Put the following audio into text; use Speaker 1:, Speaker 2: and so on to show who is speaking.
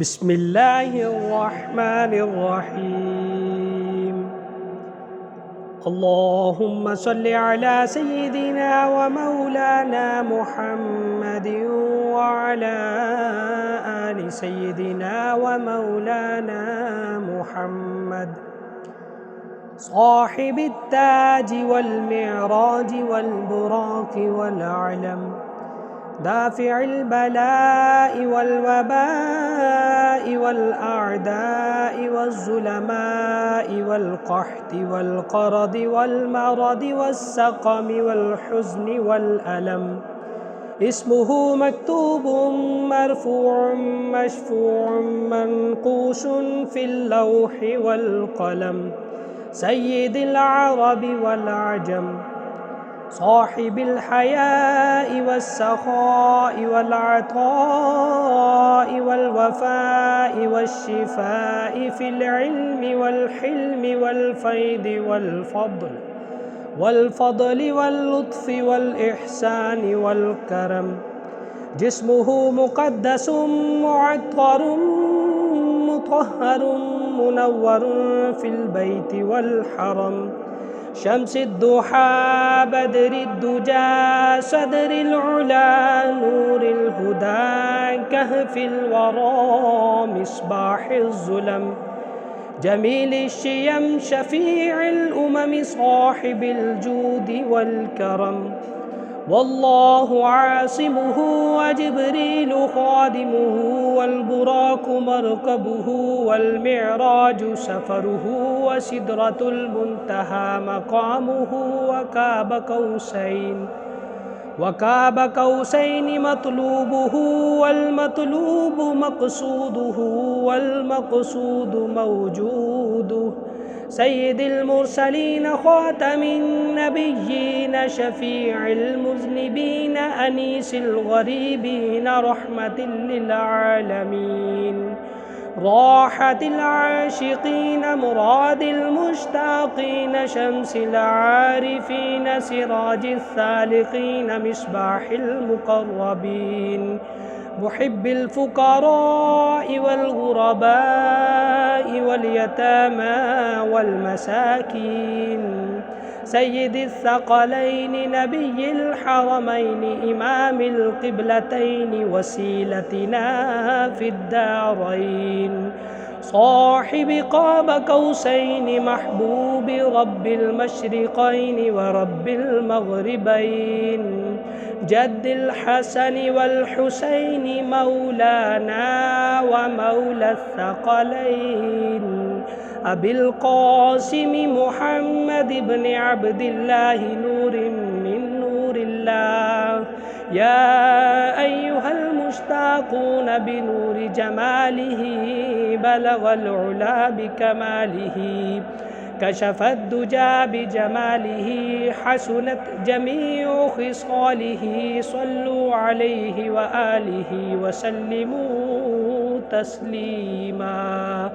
Speaker 1: بسم الله الرحمن الرحيم. اللهم صل على سيدنا ومولانا محمد وعلى آل سيدنا ومولانا محمد صاحب التاج والمعراج والبراق والعلم، دافع البلاء والوباء والأعداء والظلماء والقحط والقرض والمرض والسقم والحزن والألم. اسمه مكتوب مرفوع مشفوع منقوش في اللوح والقلم، سيد العرب والعجم، صاحب الحياء والسخاء والعطاء والوفاء والشفاء في العلم والحلم والفيض والفضل واللطف والإحسان والكرم. جسمه مقدس معطر مطهر منور في البيت والحرم، شمس الضحى بدر الدجى صدر العلا نور الهدى كهف الورى مصباح الظلم، جميل الشيم شفيع الأمم صاحب الجود والكرم. والله عاصمه وجبريل خادمه والبراق مركبه والمعراج سفره وسدرة المنتهى مقامه وكاب قوسين مطلوبه والمطلوب مقصوده والمقصود موجوده، سيد المرسلين خاتم النبيين شفيع المذنبين أنيس الغريبين رحمة للعالمين، راحة العاشقين مراد المشتاقين، شمس العارفين سراج الثالقين مصباح المقربين، محب الفقراء والغرباء واليتامى والمساكين، سيد الثقلين نبي الحرمين إمام القبلتين وسيلتنا في الدارين، صاحب قاب قوسين محبوب رب المشرقين ورب المغربين، جد الحسن والحسين مولانا ومولى الثقلين، أبي القاسم محمد بن عبد الله نور من نور الله. يا أيها المشتاقون بنور جماله بلغ العلا بكماله، كشف الدجى بجماله حسنت جميع خصاله، صلوا عليه وآله وسلموا تسليما.